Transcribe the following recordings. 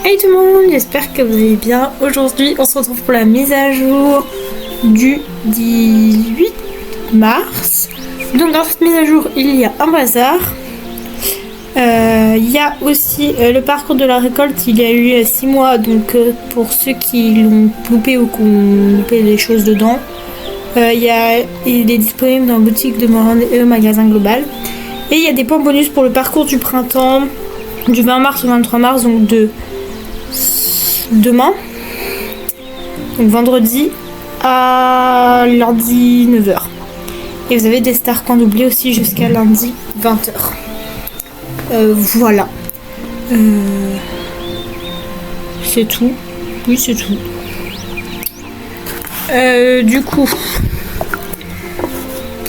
Hey tout le monde, j'espère que vous allez bien. Aujourd'hui, on se retrouve pour la mise à jour du 18 mars. Donc dans cette mise à jour, il y a un bazar. Il y a aussi le parcours de la récolte, il y a eu 6 mois, donc pour ceux qui l'ont loupé ou qui ont loupé des choses dedans, il est disponible dans la boutique de Morand et au magasin global. Et il y a des points bonus pour le parcours du printemps du 20 mars au 23 mars, donc de demain, donc vendredi à lundi 9h. Et vous avez des stars coins doublés aussi jusqu'à lundi 20h. Voilà. C'est tout. Oui, c'est tout. Du coup,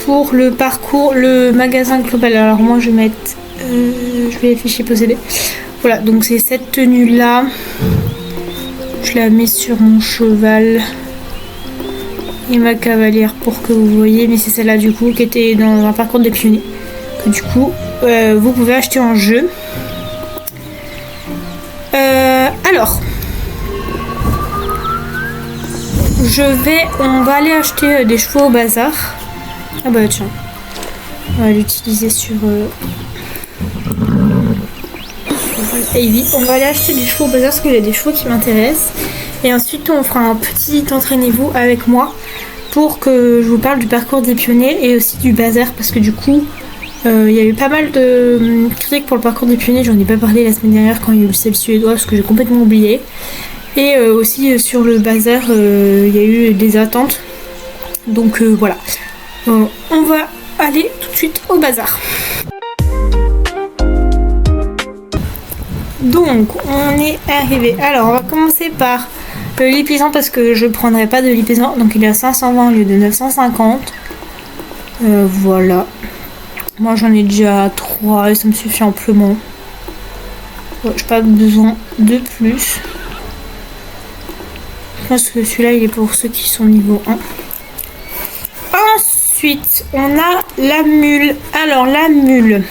pour le parcours, le magasin global, alors moi je vais mettre, je vais afficher posséder. Voilà, donc c'est cette tenue là. Je la mets sur mon cheval et ma cavalière pour que vous voyez, mais c'est celle-là du coup qui était dans un parcours des pionniers que du coup vous pouvez acheter en jeu. Alors, on va aller acheter des chevaux au bazar. Ah bah tiens, on va l'utiliser sur Ivy. On va aller acheter des chevaux au bazar parce qu'il y a des chevaux qui m'intéressent. Et ensuite on fera un petit entraînez-vous avec moi pour que je vous parle du parcours des pionniers et aussi du bazar, parce que du coup il y a eu pas mal de critiques pour le parcours des pionniers. J'en ai pas parlé la semaine dernière quand il y a eu celle suédoise parce que j'ai complètement oublié. Et aussi sur le bazar il y a eu des attentes. Donc voilà, on va aller tout de suite au bazar. Donc on est arrivé. Alors on va commencer par le lipizzant parce que je prendrai pas de lipizzant, donc il est à 520 au lieu de 950. Voilà. Moi j'en ai déjà 3 et ça me suffit amplement. J'ai pas besoin de plus. Je pense que celui-là il est pour ceux qui sont niveau 1. Ensuite on a la mule. Alors la mule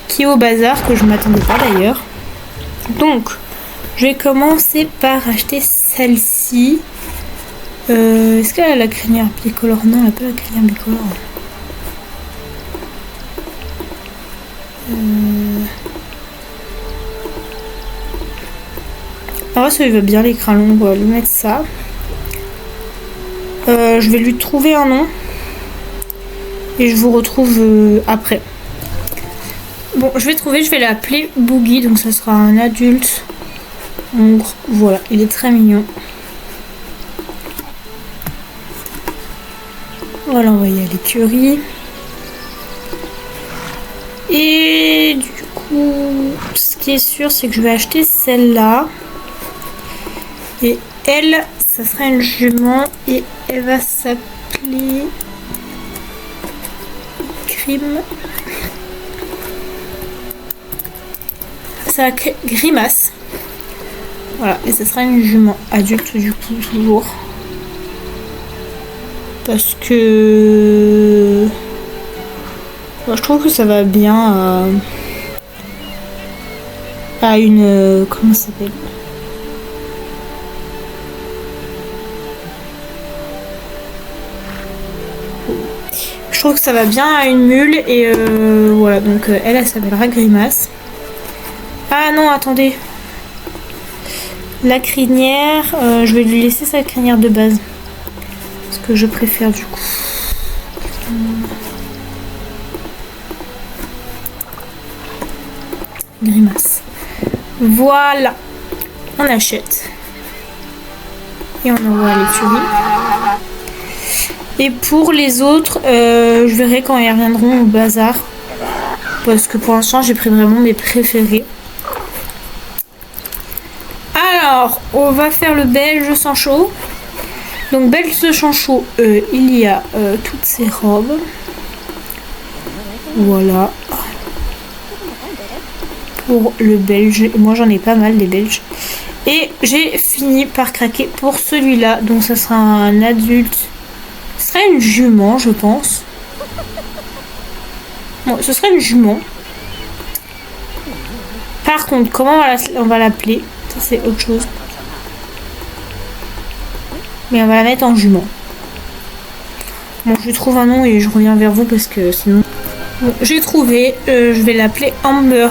qui est au bazar, que je m'attendais pas d'ailleurs. Donc je vais commencer par acheter celle-ci. Est-ce qu'elle a la crinière bicolore? Non, elle n'a pas la crinière bicolore. Alors ça lui va bien l'écran long, on va lui mettre ça. Je vais lui trouver un nom et je vous retrouve après. Bon, je vais l'appeler Boogie, donc ça sera un adulte. Donc voilà, il est très mignon. On va l'envoyer à l'écurie. Et du coup, ce qui est sûr, c'est que je vais acheter celle-là. Et elle, ça sera une jument et elle va s'appeler Grimace. Voilà, et ce sera une jument adulte du coup, toujours. Parce que je trouve que ça va bien à une... comment ça s'appelle? Je trouve que ça va bien à une mule et voilà, donc elle s'appellera Grimace. Ah non, attendez. La crinière, je vais lui laisser sa crinière de base. Ce que je préfère du coup. Grimace. Voilà. On achète. Et on envoie à l'écurie. Et pour les autres, je verrai quand ils reviendront au bazar. Parce que pour l'instant, j'ai pris vraiment mes préférés. Alors, on va faire le belge Sancho. Donc, belge Sancho, il y a toutes ces robes. Voilà. Pour le belge. Moi, j'en ai pas mal des belges. Et j'ai fini par craquer pour celui-là. Donc, ça sera un adulte. Ce serait une jument, je pense. Bon, ce serait une jument. Par contre, comment on va l'appeler? Ça c'est autre chose. Mais on va la mettre en jument. Bon, je trouve un nom et je reviens vers vous parce que sinon... Bon, j'ai trouvé, je vais l'appeler Amber.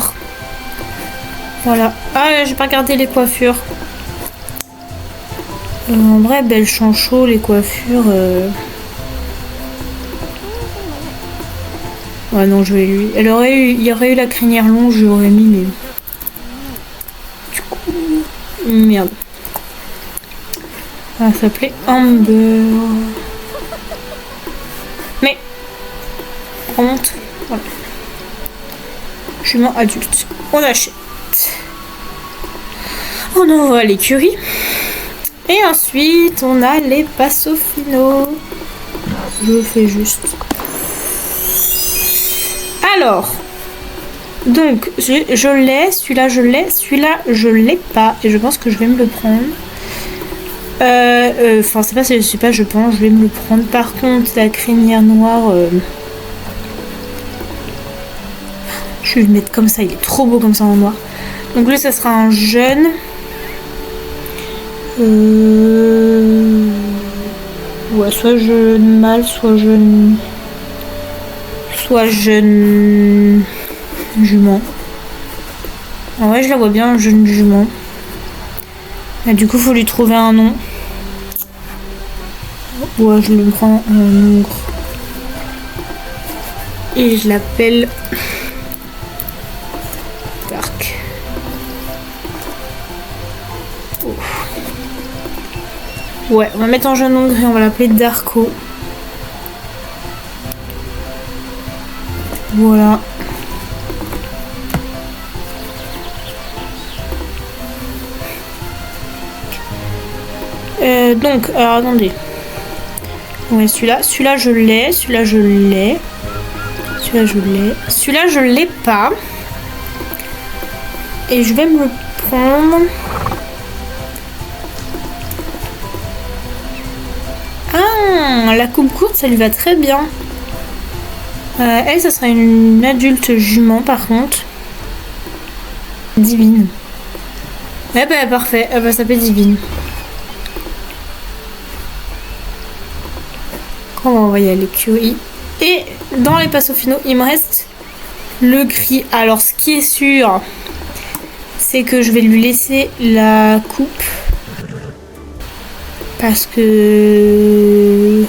Voilà. Ah, j'ai pas regardé les coiffures. En vrai, belle chancho, les coiffures... Ouais, non, je vais lui... Il y aurait eu la crinière longue, je l'aurais mis, mais... Du coup... Merde. Elle s'appelait Amber. Mais... Remonte. Voilà. Jument adulte. On achète. On envoie à l'écurie. Et ensuite, on a les passos finaux. Je fais juste... Alors, donc, je l'ai, celui-là je l'ai, celui-là je l'ai pas, et je pense que je vais me le prendre. Enfin, c'est pas, je pense, je vais me le prendre. Par contre, la crinière noire, je vais le mettre comme ça, il est trop beau comme ça en noir. Donc lui, ça sera un jeune. Ouais, soit jeune mâle, soit jeune jument. Ah ouais, je la vois bien, jeune jument. Et du coup, faut lui trouver un nom. Ouais, je le prends en nombre. Et je l'appelle Dark. Oh. Ouais, on va mettre en jeune hongre et on va l'appeler Darko. Voilà. Donc, alors attendez. Ouais, celui-là je l'ai, celui-là je l'ai. Celui-là je l'ai. Celui-là je l'ai pas. Et je vais me le prendre. Ah, la coupe courte, ça lui va très bien. Elle, ça sera une adulte jument par contre. Divine. Ouais, bah parfait, elle va s'appeler Divine. On va envoyer à l'écurie. Et dans les passos finaux, il me reste le gris. Alors, ce qui est sûr, c'est que je vais lui laisser la coupe. Parce que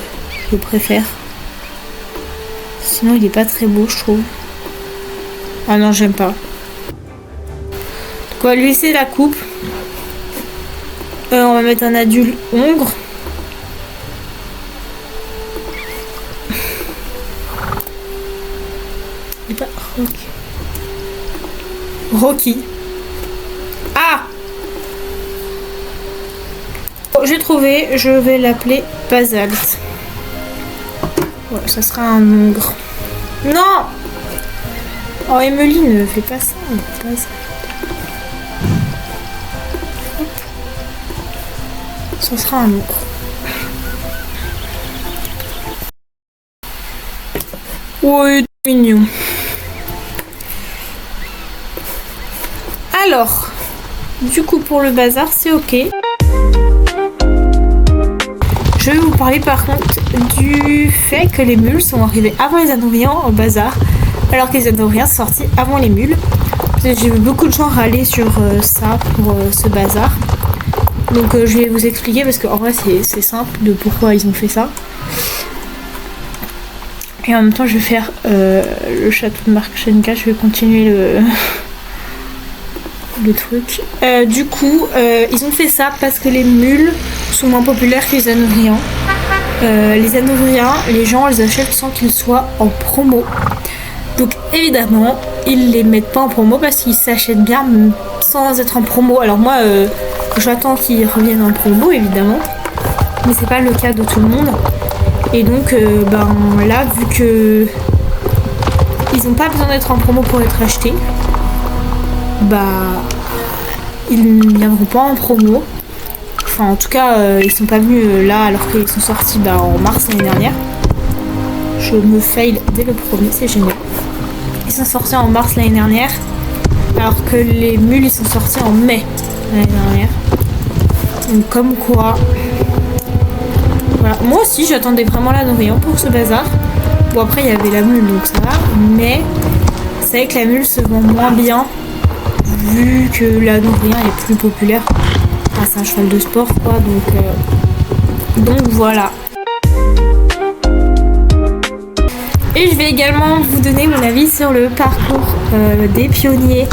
je préfère. Sinon, il est pas très beau, je trouve. Ah non, j'aime pas. Donc, on va lui laisser la coupe. On va mettre un adulte hongre. Il est pas Rocky. Rocky. Ah! Oh, j'ai trouvé, je vais l'appeler Basalt. Voilà, ça sera un hongre. Non! Oh, Emily, ne fais pas ça. Basalt. Ça sera un hongre. Ouais, mignon. Alors, du coup pour le bazar, c'est ok. Je vais vous parler par contre du fait que les mules sont arrivées avant les Anouriens au bazar, alors que les Anouriens sont sortis avant les mules. J'ai vu beaucoup de gens râler sur ça pour ce bazar. Donc je vais vous expliquer parce qu'en vrai c'est simple de pourquoi ils ont fait ça. Et en même temps je vais faire le château de Marchenka, je vais continuer le truc. Du coup ils ont fait ça parce que les mules sont moins populaires que les Anouriens. Les Anouriens, les gens les achètent sans qu'ils soient en promo. Donc évidemment ils les mettent pas en promo parce qu'ils s'achètent bien sans être en promo. Alors moi j'attends qu'ils reviennent en promo évidemment, mais c'est pas le cas de tout le monde. Et donc là vu que ils n'ont pas besoin d'être en promo pour être achetés, ils ne viendront pas en promo. Enfin en tout cas ils sont pas venus là alors qu'ils sont sortis en mars l'année dernière. Je me fail dès le premier, c'est génial. Ils sont sortis en mars l'année dernière alors que les mules ils sont sortis en mai. l'année dernière. Donc comme quoi... Voilà. Moi aussi j'attendais vraiment la Nourrian pour ce bazar. Bon après il y avait la mule donc ça va. Mais c'est vrai que la mule se vend moins bien vu que la Nourrian est plus populaire. Enfin, c'est un cheval de sport quoi donc voilà. Et je vais également vous donner mon avis sur le parcours des pionniers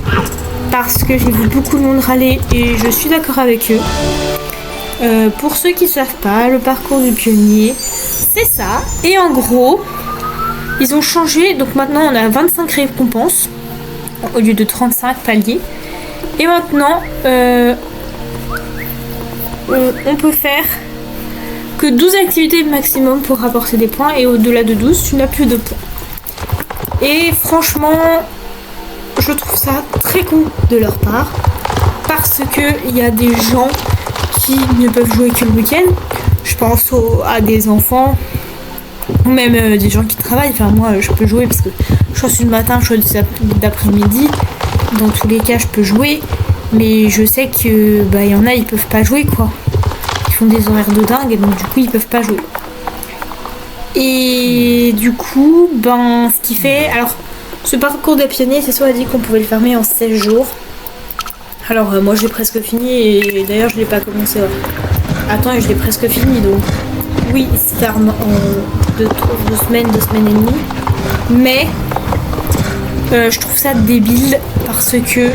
parce que j'ai vu beaucoup de monde râler et je suis d'accord avec eux. Pour ceux qui ne savent pas, le parcours du pionnier, c'est ça. Et en gros, ils ont changé. Donc maintenant, on a 25 récompenses au lieu de 35 paliers. Et maintenant, on peut faire que 12 activités maximum pour rapporter des points. Et au-delà de 12, tu n'as plus de points. Et franchement, je trouve ça très con de leur part. Parce qu'il y a des gens qui ne peuvent jouer que le week-end. Je pense à des enfants ou même des gens qui travaillent. Enfin moi je peux jouer parce que je choisis le matin, je choisis d'après-midi. Dans tous les cas je peux jouer. Mais je sais que y en a ils peuvent pas jouer quoi. Ils font des horaires de dingue et donc du coup ils peuvent pas jouer. Et du coup ce qui fait... Alors ce parcours des pionniers c'est soit dit qu'on pouvait le fermer en 16 jours. Alors moi je l'ai presque fini et d'ailleurs je l'ai pas commencé. Attends, je l'ai presque fini donc oui il se ferme en 2 semaines, 2 semaines et demie. Mais je trouve ça débile parce que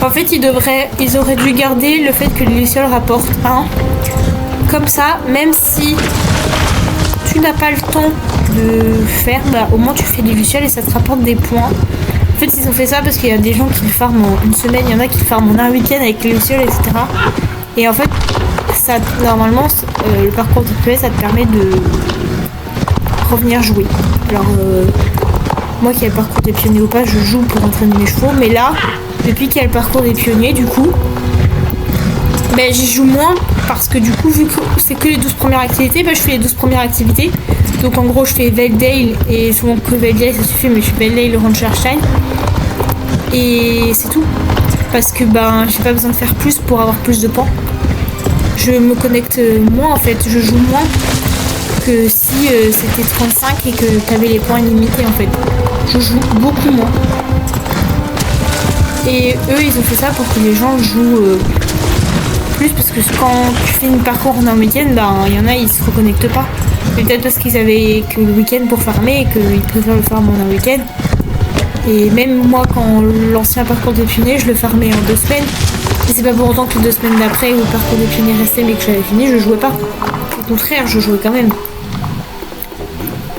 en fait ils auraient dû garder le fait que les lucioles rapportent 1. Comme ça, même si tu n'as pas le temps de faire, au moins tu fais des lucioles et ça te rapporte des points. En fait ils ont fait ça parce qu'il y a des gens qui le farment en une semaine, il y en a qui le farment en un week-end avec les lucioles etc. Et en fait ça, normalement le parcours de PE ça te permet de revenir jouer. Alors moi qui ai le parcours des pionniers ou pas, je joue pour entraîner mes chevaux, mais là depuis qu'il y a le parcours des pionniers du coup j'y joue moins parce que du coup vu que c'est que les 12 premières activités, je fais les 12 premières activités. Donc en gros je fais Veldale et souvent que Veldale ça suffit, mais je fais Veldale, le Rancherstein et c'est tout. Parce que j'ai pas besoin de faire plus pour avoir plus de points. Je me connecte moins en fait, je joue moins que si c'était 35 et que t'avais les points illimités en fait. Je joue beaucoup moins. Et eux ils ont fait ça pour que les gens jouent plus parce que quand tu fais une parcours en un week-end, il y en a ils se reconnectent pas. Peut-être parce qu'ils avaient que le week-end pour farmer et qu'ils préfèrent le farmer en un week-end. Et même moi, quand l'ancien parcours des pionniers, je le farmais en 2 semaines. Et c'est pas pour autant que les 2 semaines d'après où le parcours des pionniers restait mais que j'avais fini, je jouais pas. Au contraire, je jouais quand même.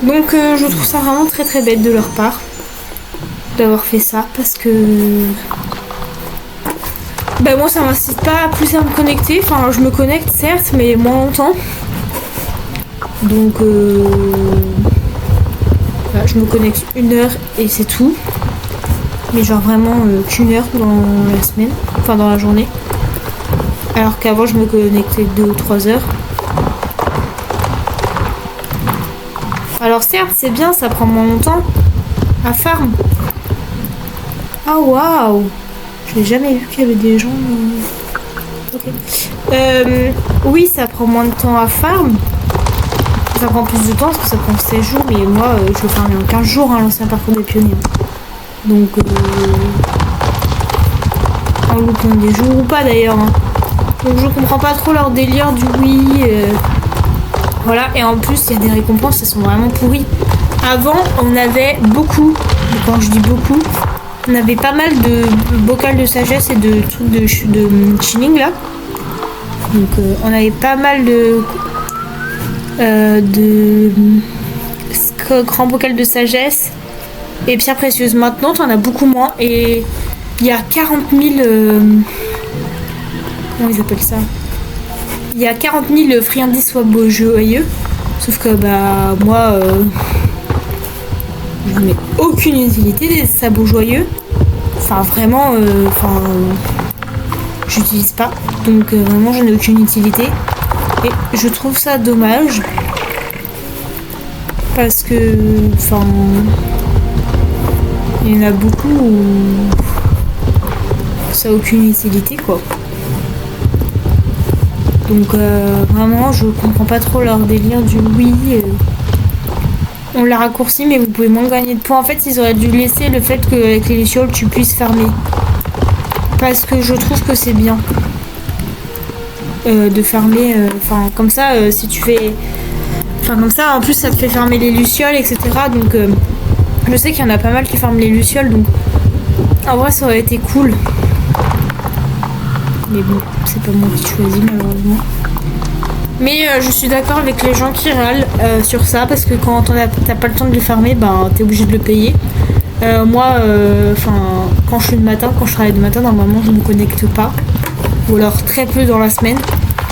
Donc je trouve ça vraiment très très bête de leur part d'avoir fait ça parce que moi ça m'incite pas plus à me connecter. Enfin je me connecte certes mais moins longtemps. Donc je me connecte 1 heure et c'est tout. Mais genre vraiment qu'1 heure dans la semaine, enfin dans la journée. Alors qu'avant je me connectais 2 ou 3 heures. Alors certes c'est bien, ça prend moins longtemps à farm. Ah waouh, je n'ai jamais vu qu'il y avait des gens... Ok. Oui ça prend moins de temps à farm. Ça prend plus de temps parce que ça prend 16 jours, mais moi je le farmais en 15 jours l'ancien parcours des pionniers. Donc en loupant des jours ou pas d'ailleurs. Donc je comprends pas trop leur délire du oui. Voilà, et en plus il y a des récompenses, elles sont vraiment pourries. Avant on avait beaucoup, quand je dis beaucoup, on avait pas mal de bocal de sagesse et de trucs de chilling là. Donc on avait pas mal de grand bocal de sagesse et pierres précieuses. Maintenant t'en as beaucoup moins et il y a 40 000 comment ils appellent ça, il y a 40 000 friandises soit beau joyeux, sauf que moi je n'ai aucune utilité des sabots joyeux, enfin vraiment j'utilise pas, donc vraiment j'en ai aucune utilité et je trouve ça dommage parce que il y en a beaucoup où ça n'a aucune utilité quoi. Donc vraiment je comprends pas trop leur délire du oui. On l'a raccourci mais vous pouvez moins gagner de points. En fait ils auraient dû laisser le fait qu'avec les lucioles tu puisses fermer. Parce que je trouve que c'est bien. De fermer, enfin comme ça si tu fais, enfin comme ça en plus ça te fait fermer les lucioles etc. Donc je sais qu'il y en a pas mal qui ferment les lucioles donc en vrai ça aurait été cool. Mais bon c'est pas moi qui choisis malheureusement. Mais je suis d'accord avec les gens qui râlent sur ça parce que quand t'as pas le temps de le fermer, ben t'es obligé de le payer. Moi, quand je travaille le matin, normalement je me connecte pas. Ou alors très peu dans la semaine.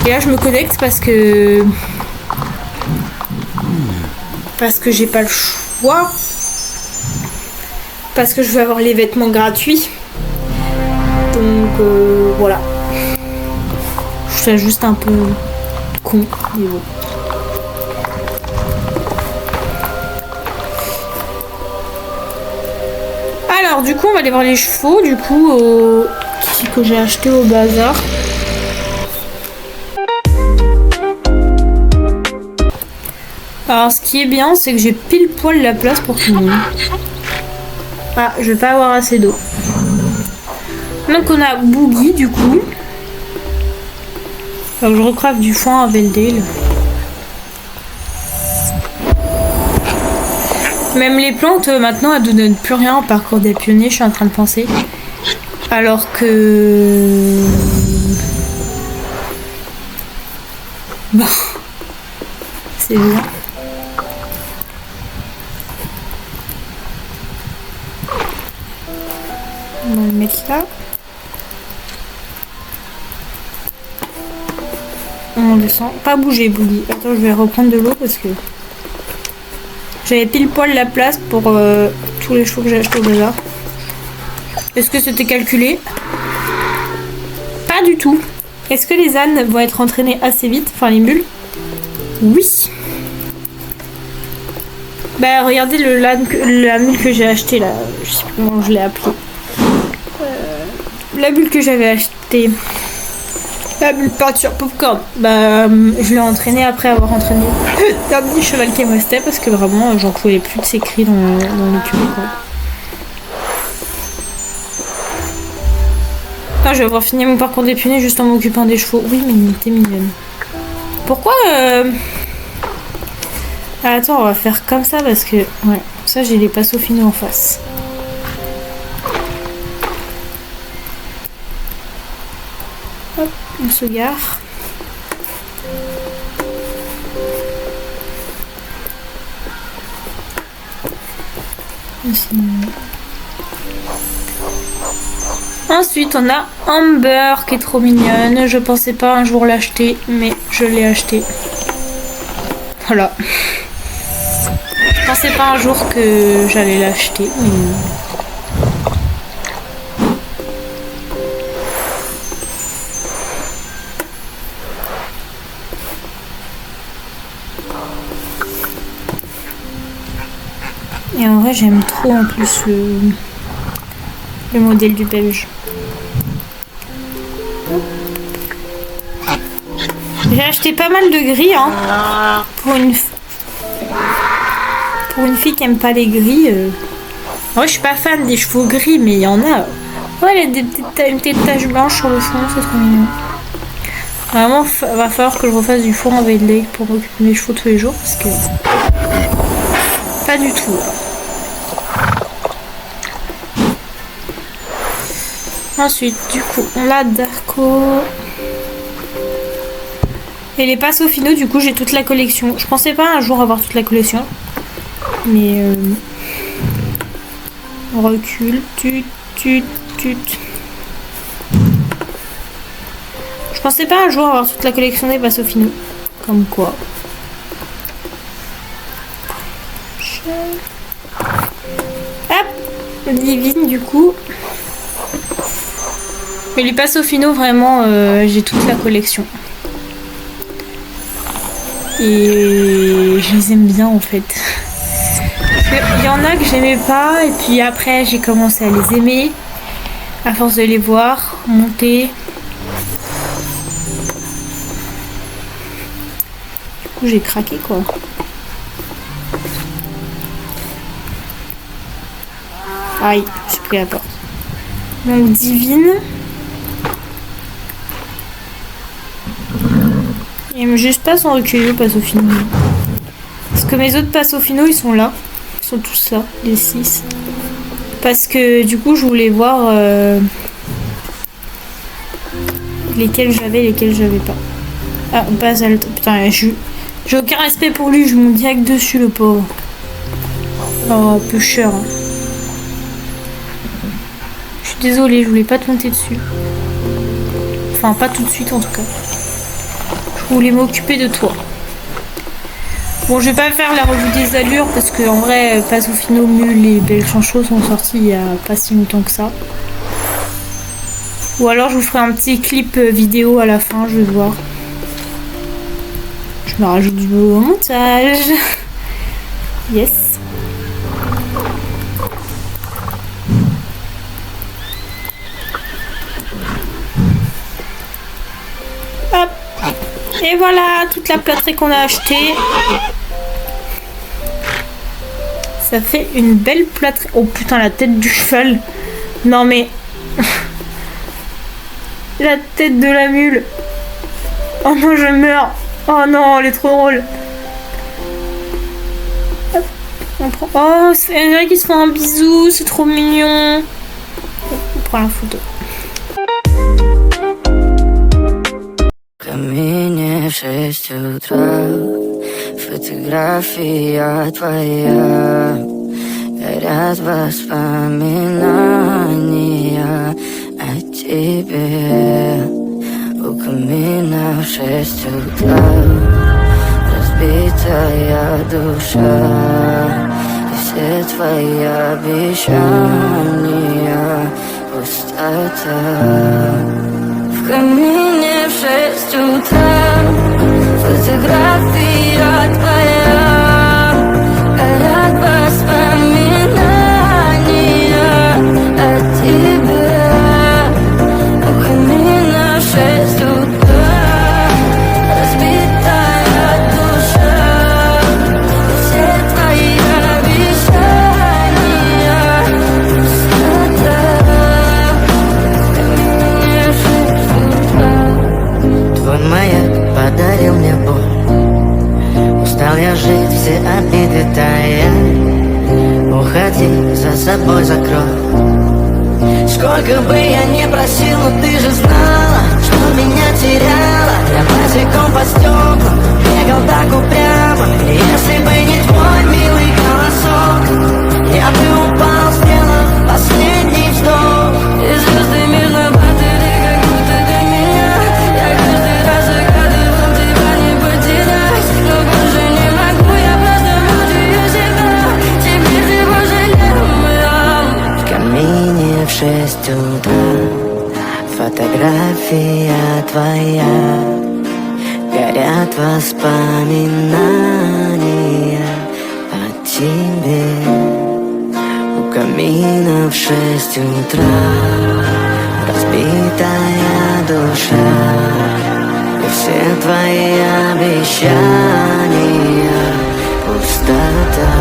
Et là je me connecte parce que j'ai pas le choix. Parce que je veux avoir les vêtements gratuits. Donc voilà. Je fais juste un peu con. Mais bon. Alors du coup on va aller voir les chevaux du coup que j'ai acheté au bazar. Alors ce qui est bien c'est que j'ai pile poil la place pour tout le monde. Ah je vais pas avoir assez d'eau. Donc on a Boogie du coup. Alors je recrave du foin à Veldale. Même les plantes maintenant elles ne donnent plus rien au parcours des pionniers, je suis en train de penser. Alors que... Bon. C'est bien. On va le mettre là. On descend. Pas bouger, Boogie. Attends, je vais reprendre de l'eau parce que... J'avais pile poil la place pour tous les chevaux que j'ai achetés au bazar. Est-ce que c'était calculé? Pas du tout. Est-ce que les ânes vont être entraînés assez vite? Enfin les mules? Oui. Bah regardez la mule que j'ai achetée là. Je sais plus comment je l'ai appelée. La mule que j'avais achetée. La mule peinture popcorn. Bah je l'ai entraînée après avoir entraîné un petit cheval qui restait parce que vraiment j'en pouvais plus de ces cris dans l'écurie quoi. Ah, je vais avoir fini mon parcours des pionniers juste en m'occupant des chevaux. Oui, mais t'es mignonne. Pourquoi Ah, attends, on va faire comme ça parce que... Ouais, ça j'ai les passos finaux en face. Hop, on se gare. Ensuite, on a Amber qui est trop mignonne. Je pensais pas un jour l'acheter, mais je l'ai acheté. Voilà. Je pensais pas un jour que j'allais l'acheter. Et en vrai, j'aime trop en plus le modèle du belge. J'ai acheté pas mal de gris hein, pour une fille qui aime pas les gris. Moi je suis pas fan des chevaux gris mais il y en a. Ouais, il y a une petite tache blanche sur le fond, c'est trop mignon. Vraiment va falloir que je refasse du foin en Veldale pour m'occuper de mes chevaux tous les jours parce que pas du tout. Ensuite du coup on a Darko. Et les passos finaux, du coup, j'ai toute la collection. Je pensais pas un jour avoir toute la collection. Mais on recule. Je pensais pas un jour avoir toute la collection des passos finaux. Comme quoi. Hop, divine, du coup. Mais les passos finaux, vraiment, j'ai toute la collection. Et je les aime bien en fait. Il y en a que j'aimais pas et puis après j'ai commencé à les aimer à force de les voir monter. coup j'ai craqué quoi. Aïe, j'ai pris la porte. Donc divine. Il me juste pas son recueil au passe au finaux. Parce que mes autres passes au finaux ils sont là. Ils sont tous là, les 6. Parce que du coup je voulais voir lesquels j'avais pas. Ah, Basalt. Putain, j'ai aucun respect pour lui, je monte direct dessus le pauvre. Oh, pusher. Je suis désolée, je voulais pas te monter dessus. Enfin, pas tout de suite en tout cas. Je voulais m'occuper de toi. Bon, je vais pas faire la revue des allures parce que en vrai, Passe au finaux, Mule et Belle Chanchot sont sortis il y a pas si longtemps que ça. Ou alors je vous ferai un petit clip vidéo à la fin, je vais voir. Je me rajoute du beau montage. Yes. Hop. Et voilà, toute la plâtrée qu'on a achetée. Ça fait une belle plâtrée. Oh putain, la tête du cheval. Non mais... la tête de la mule. Oh non, je meurs. Oh non, elle est trop drôle. Hop, on prend... Oh, il y en a qui se font un bisou, c'est trop mignon. On prend la photo. Камине в 6 утра, фотография твоя, горят воспоминания о тебе. У камина в 6 утра, разбитая душа, и все твои обещания пустота. В камине в 6 утра, фотография твоя, горят воспоминания о тебе. У камина в 6 утра, разбитая душа, все твои обещания пустота. В камине в 6 утра. Твой маяк подарил мне боль. Устал я жить, все обиды тая. Уходи, за собой закрой. Сколько бы я ни просил, но ты же знала, что меня теряла. Я босиком по стеклам бегал так упрямо. Если бы не твой милый голосок, я бы упал, сделав последний вздох. И звезды между батареи, как будто для меня. Я каждый раз загадывал тебя не потерять, но больше не могу, я просто мучаю себя. Теперь ты пожалел меня. В камине в 6 утра, фотография твоя, горят воспоминания о тебе. У камина в 6 утра, разбитая душа, и все твои обещания пустота.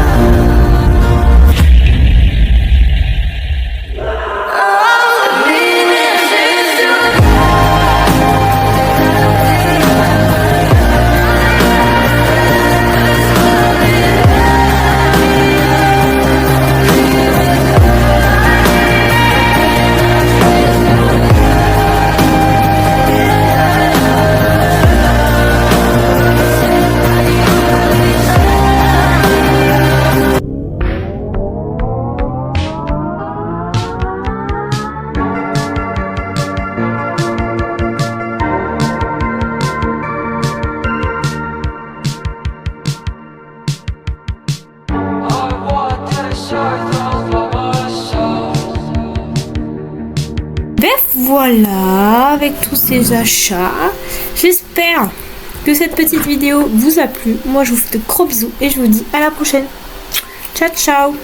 Voilà, avec tous ces achats, j'espère que cette petite vidéo vous a plu. Moi je vous fais de gros bisous et je vous dis à la prochaine. Ciao ciao.